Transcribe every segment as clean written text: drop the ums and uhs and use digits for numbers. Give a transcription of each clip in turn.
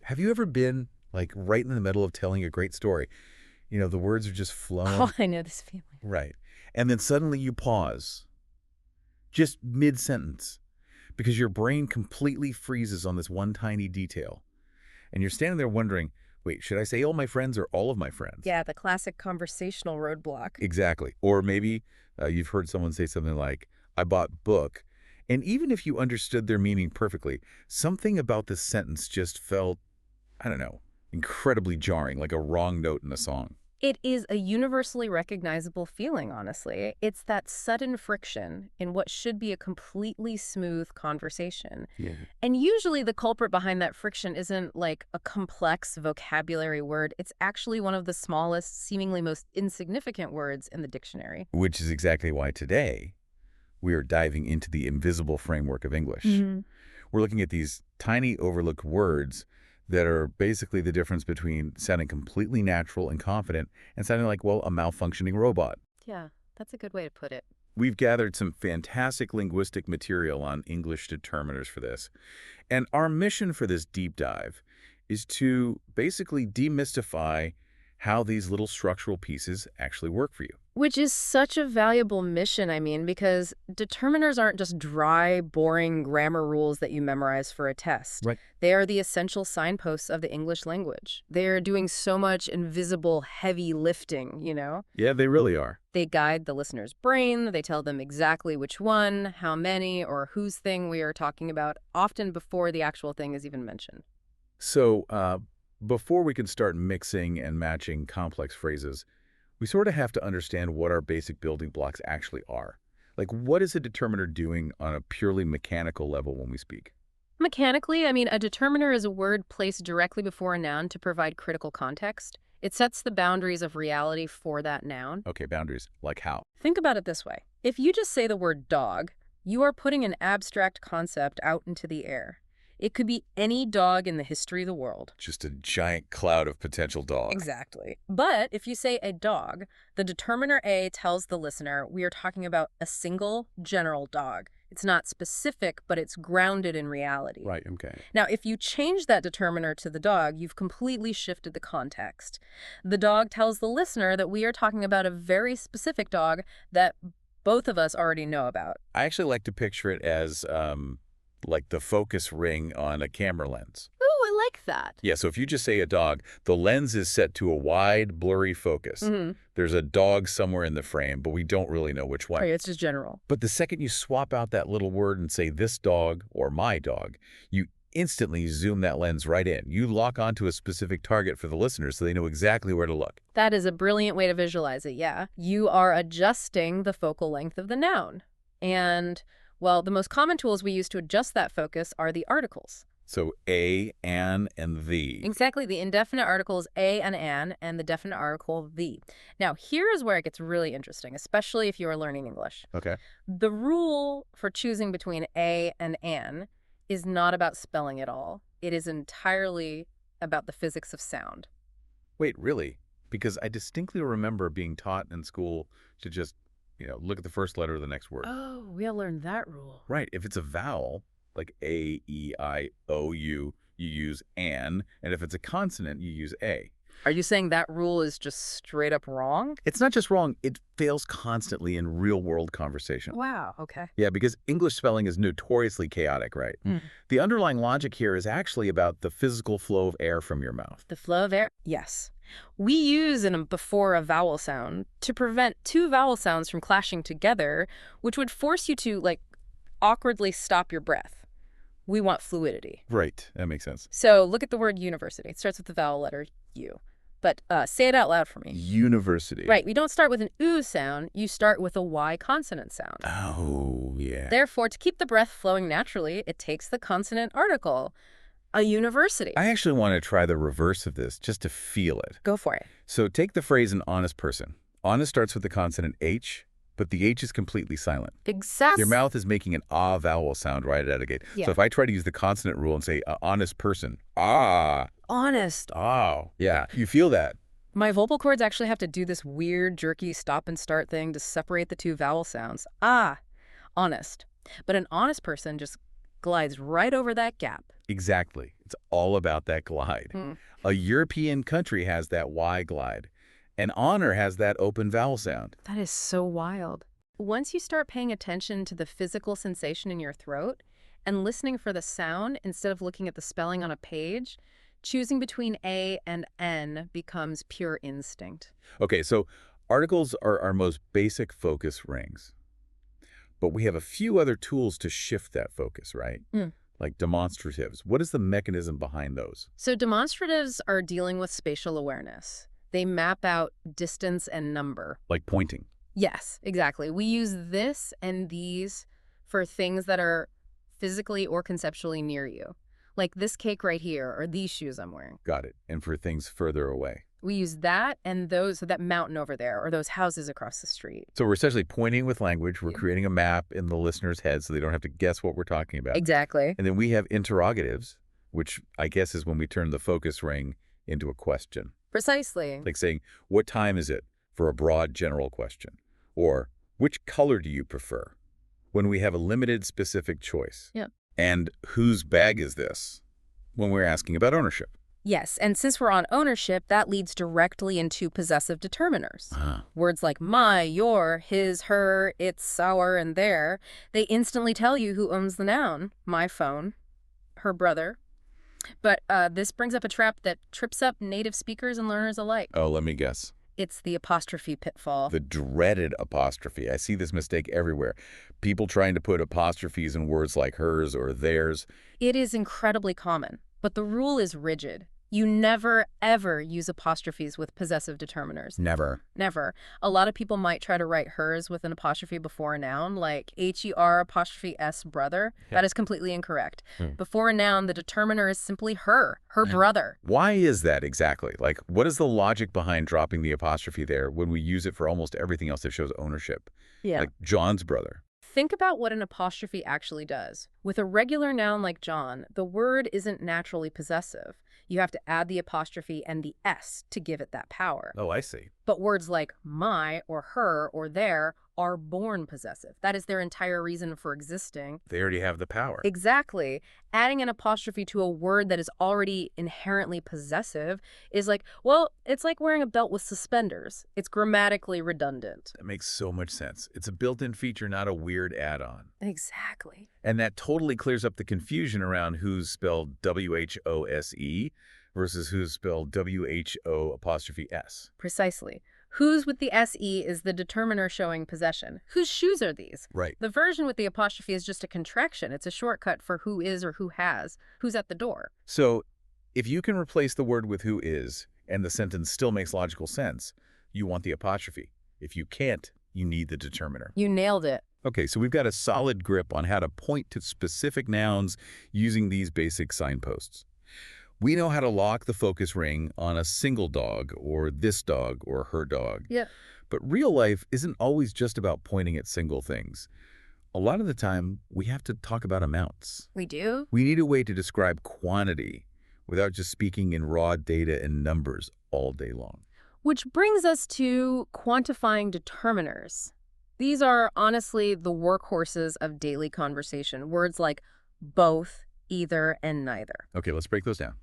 Have you ever been, like, right in the middle of telling a great story? You know, the words are just Oh, flowing. I know this feeling. Right. And then suddenly you pause, just mid-sentence, because your brain completely freezes on this one tiny detail. And you're standing there wondering, wait, should I say all my friends or all of my friends? Yeah, the classic conversational roadblock. Exactly. Or maybe you've heard someone say something like, I bought book. And even if you understood their meaning perfectly, something about the sentence just felt, I don't know, incredibly jarring, like a wrong note in a song. It is a universally recognizable feeling, honestly. It's that sudden friction in what should be a completely smooth conversation. Yeah. And usually the culprit behind that friction isn't like a complex vocabulary word. It's actually one of the smallest, seemingly most insignificant words in the dictionary. Which is exactly why today we are diving into the invisible framework of English. Hmm. We're looking at these tiny overlooked words that are basically the difference between sounding completely natural and confident and sounding like, well, a malfunctioning robot. Yeah, that's a good way to put it. We've gathered some fantastic linguistic material on English determiners for this. And our mission for this deep dive is to basically demystify how these little structural pieces actually work for you. Which is such a valuable mission, I mean, because determiners aren't just dry, boring grammar rules that you memorize for a test. Right. They are the essential signposts of the English language. They're doing so much invisible, heavy lifting, you know? Yeah, they really are. They guide the listener's brain, they tell them exactly which one, how many, or whose thing we are talking about, often before the actual thing is even mentioned. So before we can start mixing and matching complex phrases, we sort of have to understand what our basic building blocks actually are. Like, what is a determiner doing on a purely mechanical level when we speak? Mechanically, I mean, a determiner is a word placed directly before a noun to provide critical context. It sets the boundaries of reality for that noun. Okay, boundaries. Like how? Think about it this way. If you just say the word dog, you are putting an abstract concept out into the air. It could be any dog in the history of the world. Just a giant cloud of potential dog. Exactly. But if you say a dog, the determiner A tells the listener we are talking about a single general dog. It's not specific, but it's grounded in reality. Right, okay. Now, if you change that determiner to the dog, you've completely shifted the context. The dog tells the listener that we are talking about a very specific dog that both of us already know about. I actually like to picture it as like the focus ring on a camera lens. Ooh, I like that. Yeah, so if you just say a dog, the lens is set to a wide, blurry focus. Mm-hmm. There's a dog somewhere in the frame, but we don't really know which one. Right, it's just general. But the second you swap out that little word and say this dog or my dog, you instantly zoom that lens right in. You lock onto a specific target for the listener so they know exactly where to look. That is a brilliant way to visualize it, yeah. You are adjusting the focal length of the noun. And, well, the most common tools we use to adjust that focus are the articles. So a, an, and the. Exactly. The indefinite article is a and an, and the definite article the. Now, here is where it gets really interesting, especially if you are learning English. Okay. The rule for choosing between a and an is not about spelling at all. It is entirely about the physics of sound. Wait, really? Because I distinctly remember being taught in school to just, look at the first letter of the next word. Oh, we all learned that rule. Right. If it's a vowel, like A, E, I, O, U, you use an, and if it's a consonant, you use a. Are you saying that rule is just straight up wrong? It's not just wrong, it fails constantly in real-world conversation. Wow, okay. Yeah, because English spelling is notoriously chaotic, right? Mm. The underlying logic here is actually about the physical flow of air from your mouth. The flow of air? Yes. We use before a vowel sound to prevent two vowel sounds from clashing together, which would force you to, awkwardly stop your breath. We want fluidity. Right, that makes sense. So look at the word university. It starts with the vowel letter U. But say it out loud for me. University. Right, we don't start with an oo sound. You start with a Y consonant sound. Oh, yeah. Therefore, to keep the breath flowing naturally, it takes the consonant article. A university. I actually want to try the reverse of this, just to feel it. Go for it. So take the phrase an honest person. Honest starts with the consonant H, but the H is completely silent. Exactly. Your mouth is making an ah vowel sound right out of the gate. Yeah. So if I try to use the consonant rule and say honest person, ah, Honest. oh, yeah, you feel that. My vocal cords actually have to do this weird, jerky stop and start thing to separate the two vowel sounds. Ah, honest. But an honest person just glides right over that gap. Exactly. It's all about that glide. Hmm. A European country has that Y glide, and honor has that open vowel sound. That is so wild. Once you start paying attention to the physical sensation in your throat and listening for the sound instead of looking at the spelling on a page, choosing between A and N becomes pure instinct. Okay, so articles are our most basic focus rings. But we have a few other tools to shift that focus, right? Mm. Like demonstratives. What is the mechanism behind those? So demonstratives are dealing with spatial awareness. They map out distance and number. Like pointing. Yes, exactly. We use this and these for things that are physically or conceptually near you. Like this cake right here or these shoes I'm wearing. Got it. And for things further away. We use that and those, so that mountain over there or those houses across the street. So we're essentially pointing with language. We're Yeah. creating a map in the listener's head so they don't have to guess what we're talking about. Exactly. And then we have interrogatives, which I guess is when we turn the focus ring into a question. Precisely. Like saying, what time is it, for a broad general question? Or, which color do you prefer? When we have a limited specific choice. Yeah. And whose bag is this? When we're asking about ownership. Yes, and since we're on ownership, that leads directly into possessive determiners. Ah. Words like my, your, his, her, its, our, and their, they instantly tell you who owns the noun. My phone, her brother. But this brings up a trap that trips up native speakers and learners alike. Oh, let me guess. It's the apostrophe pitfall. The dreaded apostrophe. I see this mistake everywhere. People trying to put apostrophes in words like hers or theirs. It is incredibly common, but the rule is rigid. You never, ever use apostrophes with possessive determiners. Never. Never. A lot of people might try to write hers with an apostrophe before a noun, like HER apostrophe S brother. Yeah. That is completely incorrect. Before a noun, the determiner is simply her brother. Why is that exactly? Like, what is the logic behind dropping the apostrophe there when we use it for almost everything else that shows ownership? Yeah. Like John's brother. Think about what an apostrophe actually does. With a regular noun like John, the word isn't naturally possessive. You have to add the apostrophe and the S to give it that power. Oh, I see. But words like my or her or their are born possessive. That is their entire reason for existing. They already have the power. Exactly. Adding an apostrophe to a word that is already inherently possessive is like, well, it's like wearing a belt with suspenders. It's grammatically redundant. That makes so much sense. It's a built-in feature, not a weird add-on. Exactly. And that totally clears up the confusion around who's spelled W-H-O-S-E versus who's spelled W-H-O apostrophe S. Precisely. Whose with the SE is the determiner showing possession. Whose shoes are these? Right. The version with the apostrophe is just a contraction. It's a shortcut for who is or who has, who's at the door. So if you can replace the word with who is and the sentence still makes logical sense, you want the apostrophe. If you can't, you need the determiner. You nailed it. Okay, so we've got a solid grip on how to point to specific nouns using these basic signposts. We know how to lock the focus ring on a single dog or this dog or her dog. Yeah. But real life isn't always just about pointing at single things. A lot of the time, we have to talk about amounts. We do? We need a way to describe quantity without just speaking in raw data and numbers all day long. Which brings us to quantifying determiners. These are honestly the workhorses of daily conversation. Words like both, either, and neither. Okay, let's break those down.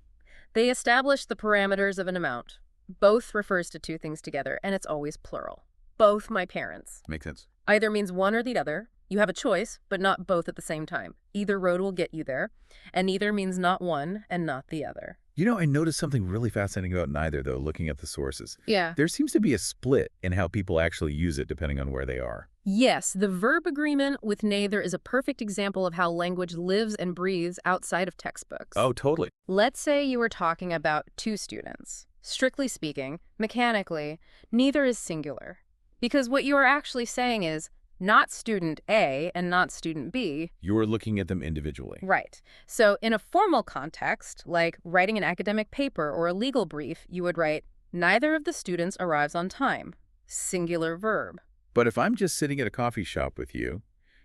They establish the parameters of an amount. Both refers to two things together, and it's always plural. Both my parents. Makes sense. Either means one or the other. You have a choice, but not both at the same time. Either road will get you there, and neither means not one and not the other. You know, I noticed something really fascinating about neither, though, looking at the sources. Yeah. There seems to be a split in how people actually use it depending on where they are. Yes, the verb agreement with neither is a perfect example of how language lives and breathes outside of textbooks. Oh, totally. Let's say you were talking about two students. Strictly speaking, mechanically, neither is singular. Because what you are actually saying is not student A and not student B. You're looking at them individually. Right. So in a formal context, like writing an academic paper or a legal brief, you would write, neither of the students arrives on time. Singular verb. But if I'm just sitting at a coffee shop with you,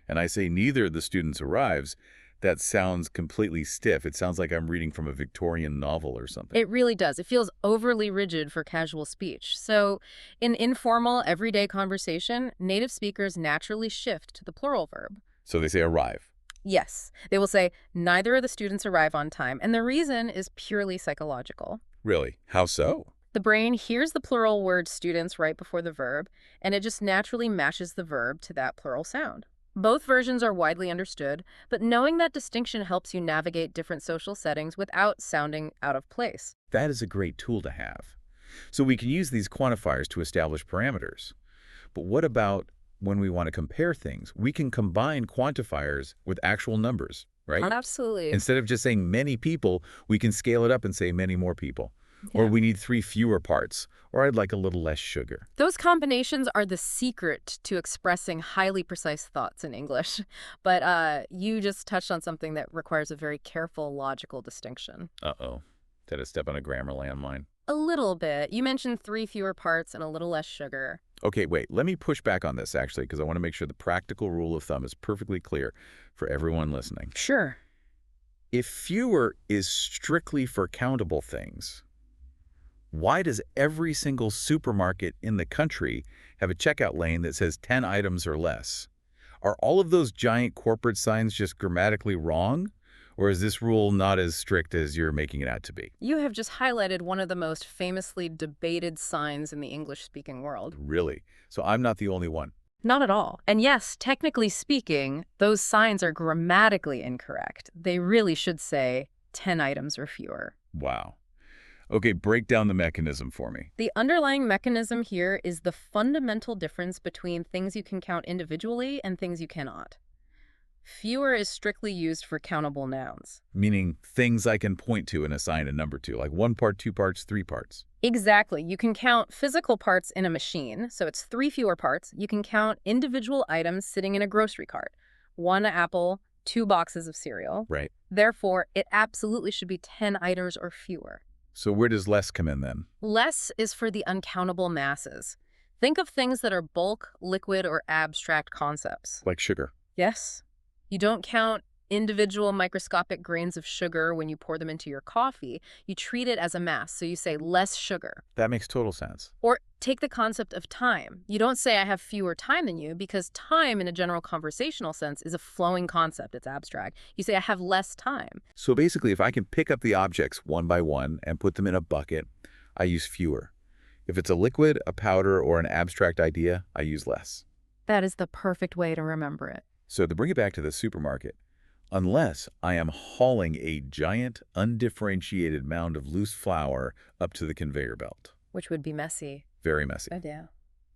and I say neither of the students arrives, that sounds completely stiff. It sounds like I'm reading from a Victorian novel or something. It really does. It feels overly rigid for casual speech. So in informal, everyday conversation, native speakers naturally shift to the plural verb. So they say arrive. Yes. They will say, neither of the students arrive on time, and the reason is purely psychological. Really? How so? The brain hears the plural word students right before the verb, and it just naturally matches the verb to that plural sound. Both versions are widely understood, but knowing that distinction helps you navigate different social settings without sounding out of place. That is a great tool to have. So we can use these quantifiers to establish parameters. But what about when we want to compare things? We can combine quantifiers with actual numbers, right? Absolutely. Instead of just saying many people, we can scale it up and say many more people. Or Yeah. we need 3 fewer parts. Or I'd like a little less sugar. Those combinations are the secret to expressing highly precise thoughts in English. But you just touched on something that requires a very careful logical distinction. Uh-oh. Did I step on a grammar landmine? A little bit. You mentioned 3 fewer parts and a little less sugar. Okay, wait. Let me push back on this, actually, because I want to make sure the practical rule of thumb is perfectly clear for everyone listening. Sure. If fewer is strictly for countable things, why does every single supermarket in the country have a checkout lane that says 10 items or less? Are all of those giant corporate signs just grammatically wrong? Or is this rule not as strict as you're making it out to be? You have just highlighted one of the most famously debated signs in the English-speaking world. Really? So I'm not the only one. Not at all. And yes, technically speaking, those signs are grammatically incorrect. They really should say 10 items or fewer. Wow. Okay, break down the mechanism for me. The underlying mechanism here is the fundamental difference between things you can count individually and things you cannot. Fewer is strictly used for countable nouns. Meaning things I can point to and assign a number to, like 1 part, 2 parts, 3 parts. Exactly. You can count physical parts in a machine, so it's 3 fewer parts. You can count individual items sitting in a grocery cart. 1 apple, 2 boxes of cereal. Right. Therefore, it absolutely should be 10 items or fewer. So where does less come in then? Less is for the uncountable masses. Think of things that are bulk, liquid, or abstract concepts. Like sugar. Yes. You don't count individual microscopic grains of sugar when you pour them into your coffee. You treat it as a mass, so you say less sugar. That makes total sense. Or take the concept of time. You don't say I have fewer time than you because time in a general conversational sense is a flowing concept. It's abstract. You say I have less time. So basically, if I can pick up the objects one by one and put them in a bucket, I use fewer. If it's a liquid, a powder, or an abstract idea, I use less. That is the perfect way to remember it. So to bring it back to the supermarket, unless I am hauling a giant, undifferentiated mound of loose flour up to the conveyor belt. Which would be messy. Very messy. Yeah.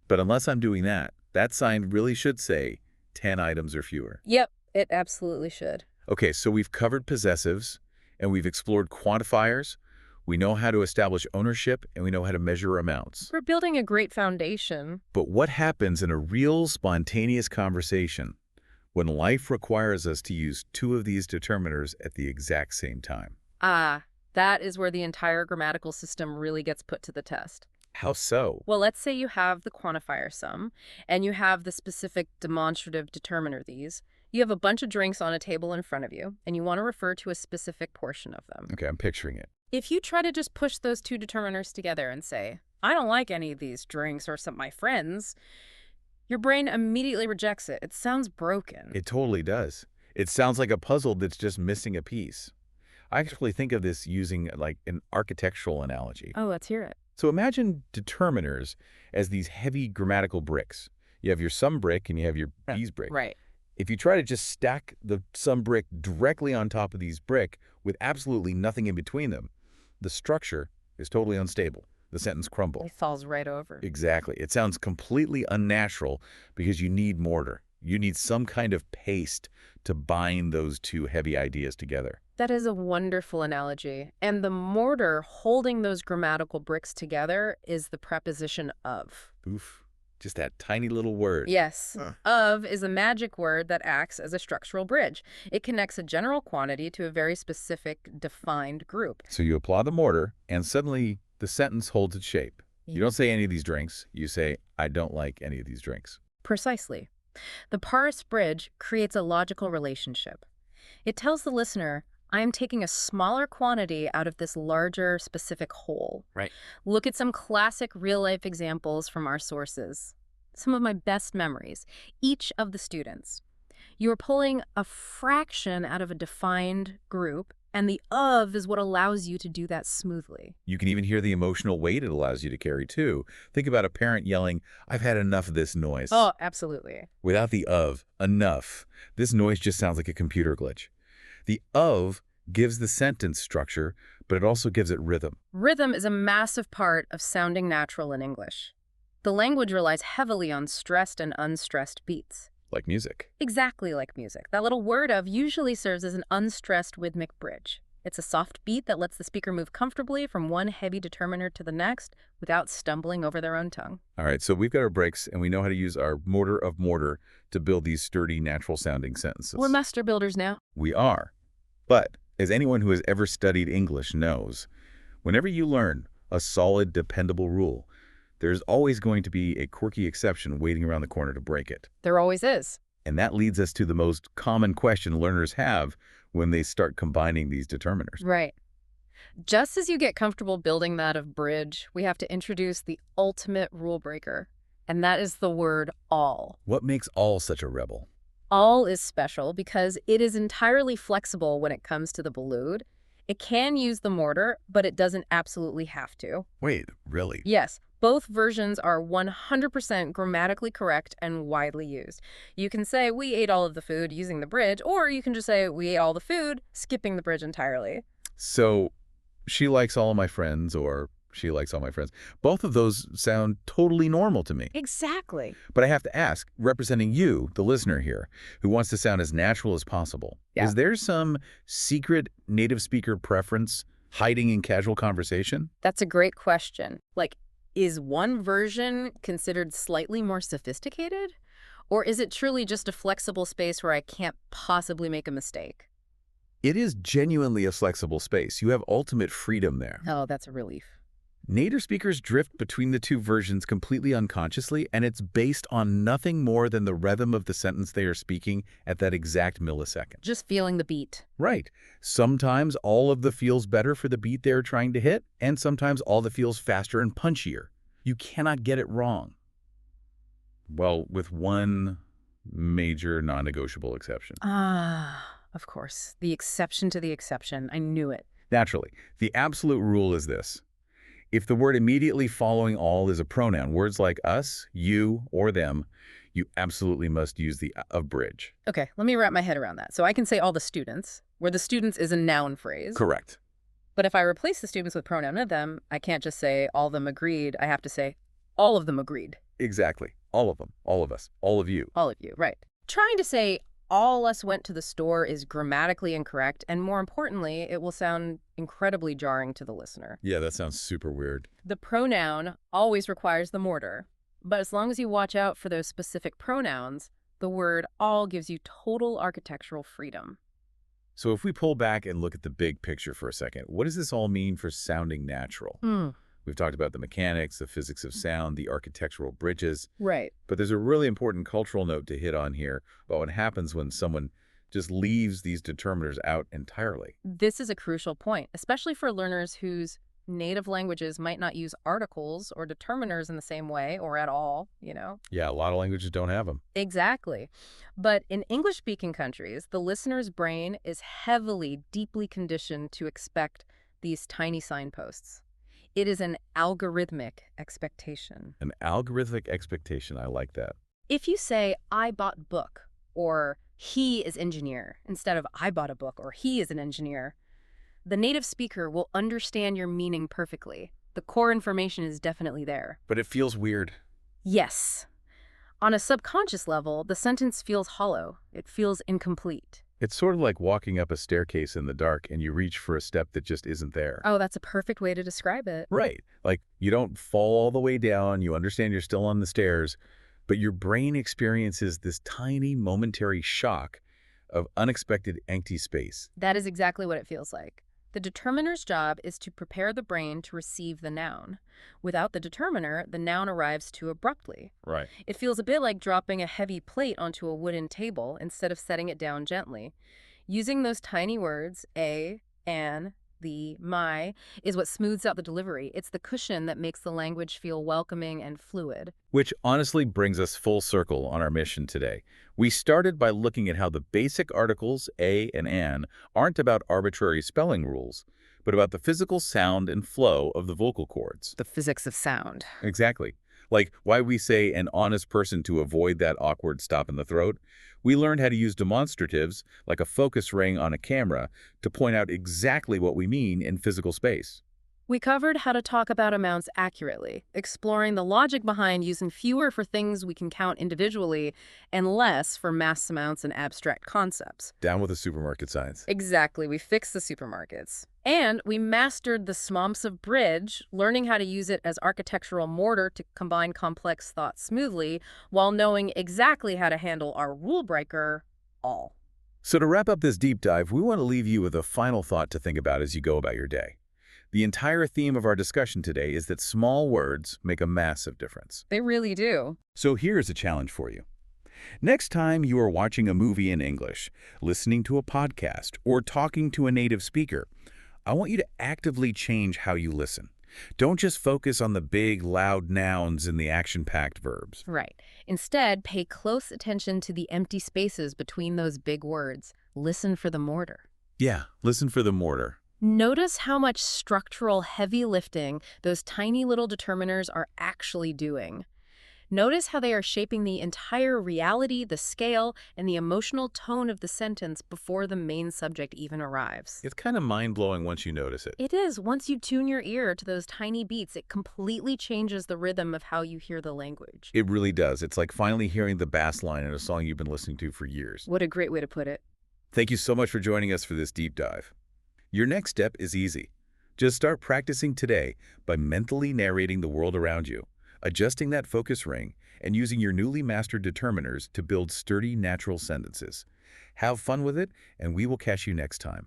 But unless I'm doing that, that sign really should say 10 items or fewer. Yep, it absolutely should. Okay, so we've covered possessives, and we've explored quantifiers. We know how to establish ownership, and we know how to measure amounts. We're building a great foundation. But what happens in a real, spontaneous conversation when life requires us to use 2 of these determiners at the exact same time? That is where the entire grammatical system really gets put to the test. How so? Well, let's say you have the quantifier sum, and you have the specific demonstrative determiner these. You have a bunch of drinks on a table in front of you, and you want to refer to a specific portion of them. Okay, I'm picturing it. If you try to just push those 2 determiners together and say, I don't like any of these drinks or some of my friends, your brain immediately rejects it. It sounds broken. It totally does. It sounds like a puzzle that's just missing a piece. I actually think of this using like an architectural analogy. Oh, let's hear it. So imagine determiners as these heavy grammatical bricks. You have your sum brick and you have your bees brick. Right. If you try to just stack the sum brick directly on top of these brick with absolutely nothing in between them, the structure is totally unstable. The sentence crumbles. It falls right over. Exactly. It sounds completely unnatural because you need mortar. You need some kind of paste to bind those 2 heavy ideas together. That is a wonderful analogy. And the mortar holding those grammatical bricks together is the preposition of. Oof. Just that tiny little word. Yes. Of is a magic word that acts as a structural bridge. It connects a general quantity to a very specific, defined group. So you apply the mortar, and suddenly the sentence holds its shape. You don't say any of these drinks. You say, I don't like any of these drinks. Precisely. The porous bridge creates a logical relationship. It tells the listener, I am taking a smaller quantity out of this larger, specific whole. Right. Look at some classic real-life examples from our sources. Some of my best memories. Each of the students. You're pulling a fraction out of a defined group, and the of is what allows you to do that smoothly. You can even hear the emotional weight it allows you to carry, too. Think about a parent yelling, "I've had enough of this noise." Oh, absolutely. Without the of, enough, this noise just sounds like a computer glitch. The of gives the sentence structure, but it also gives it rhythm, Rhythm is a massive part of sounding natural in English. The language relies heavily on stressed and unstressed beats. like music. Exactly like music. That little word of usually serves as an unstressed rhythmic bridge. It's a soft beat that lets the speaker move comfortably from one heavy determiner to the next without stumbling over their own tongue. All right, so we've got our breaks, and we know how to use our mortar of mortar to build these sturdy, natural-sounding sentences. We're master builders now. We are. But, as anyone who has ever studied English knows, whenever you learn a solid, dependable rule, there's always going to be a quirky exception waiting around the corner to break it. There always is. And that leads us to the most common question learners have when they start combining these determiners. Right. Just as you get comfortable building that of bridge, we have to introduce the ultimate rule breaker, and that is the word all. What makes all such a rebel? All is special because it is entirely flexible when it comes to the balloon. It can use the mortar, but it doesn't absolutely have to. Wait, really? Yes, both versions are 100% grammatically correct and widely used. You can say, we ate all of the food using the bridge, or you can just say, we ate all the food, skipping the bridge entirely. So, she likes all of my friends, or she likes all my friends. Both of those sound totally normal to me. Exactly. But I have to ask, representing you, the listener here, who wants to sound as natural as possible, Yeah. is there some secret native speaker preference hiding in casual conversation? That's a great question. Like, is one version considered slightly more sophisticated? Or is it truly just a flexible space where I can't possibly make a mistake? It is genuinely a flexible space. You have ultimate freedom there. Oh, that's a relief. Native speakers drift between the two versions completely unconsciously, and it's based on nothing more than the rhythm of the sentence they are speaking at that exact millisecond. Just feeling the beat. Right. Sometimes all of the feels better for the beat they're trying to hit, and sometimes all the feels faster and punchier. You cannot get it wrong. Well, with one major non-negotiable exception. Ah, of course. The exception to the exception. I knew it. Naturally, the absolute rule is this. If the word immediately following all is a pronoun, words like us, you, or them, you absolutely must use the of bridge. Okay, let me wrap my head around that. So I can say all the students, where the students is a noun phrase. Correct. But if I replace the students with pronoun of them, I can't just say all of them agreed. I have to say all of them agreed. Exactly. All of them. All of us. All of you. All of you, right. Trying to say all us went to the store is grammatically incorrect, and more importantly, it will sound incredibly jarring to the listener. Yeah, that sounds super weird. The pronoun always requires the mortar, but as long as you watch out for those specific pronouns, the word all gives you total architectural freedom. So if we pull back and look at the big picture for a second, what does this all mean for sounding natural? We've talked about the mechanics, the physics of sound, the architectural bridges, Right. but there's a really important cultural note to hit on here about what happens when someone just leaves these determiners out entirely. This is a crucial point, especially for learners whose native languages might not use articles or determiners in the same way or at all, you know? Yeah, a lot of languages don't have them. Exactly. But in English-speaking countries, the listener's brain is heavily, deeply conditioned to expect these tiny signposts. It is an algorithmic expectation. An algorithmic expectation, I like that. If you say, I bought book, or he is engineer, instead of I bought a book, or he is an engineer, the native speaker will understand your meaning perfectly. The core information is definitely there. But it feels weird. Yes. On a subconscious level, the sentence feels hollow. It feels incomplete. It's sort of like walking up a staircase in the dark and you reach for a step that just isn't there. Oh, that's a perfect way to describe it. Right. Like you don't fall all the way down, you understand you're still on the stairs, but your brain experiences this tiny momentary shock of unexpected empty space. That is exactly what it feels like. The determiner's job is to prepare the brain to receive the noun. Without the determiner, the noun arrives too abruptly. Right. It feels a bit like dropping a heavy plate onto a wooden table instead of setting it down gently. Using those tiny words, a, an, the my, is what smooths out the delivery. It's the cushion that makes the language feel welcoming and fluid. Which honestly brings us full circle on our mission today. We started by looking at how the basic articles a and an aren't about arbitrary spelling rules, but about the physical sound and flow of the vocal cords. The physics of sound. Exactly. Like why we say an honest person to avoid that awkward stop in the throat. We learned how to use demonstratives, like a focus ring on a camera, to point out exactly what we mean in physical space. We covered how to talk about amounts accurately, exploring the logic behind using fewer for things we can count individually and less for mass amounts and abstract concepts. Down with the supermarket signs. Exactly, we fixed the supermarkets. And we mastered the smomps of bridge, learning how to use it as architectural mortar to combine complex thoughts smoothly, while knowing exactly how to handle our rule breaker, all. So to wrap up this deep dive, we want to leave you with a final thought to think about as you go about your day. The entire theme of our discussion today is that small words make a massive difference. They really do. So here's a challenge for you. Next time you are watching a movie in English, listening to a podcast, or talking to a native speaker, I want you to actively change how you listen. Don't just focus on the big, loud nouns and the action-packed verbs. Right. Instead, pay close attention to the empty spaces between those big words. Listen for the mortar. Yeah, listen for the mortar. Notice how much structural heavy lifting those tiny little determiners are actually doing. Notice how they are shaping the entire reality, the scale, and the emotional tone of the sentence before the main subject even arrives. It's kind of mind-blowing once you notice it. It is. Once you tune your ear to those tiny beats, it completely changes the rhythm of how you hear the language. It really does. It's like finally hearing the bass line in a song you've been listening to for years. What a great way to put it. Thank you so much for joining us for this deep dive. Your next step is easy. Just start practicing today by mentally narrating the world around you, adjusting that focus ring, and using your newly mastered determiners to build sturdy, natural sentences. Have fun with it, and we will catch you next time.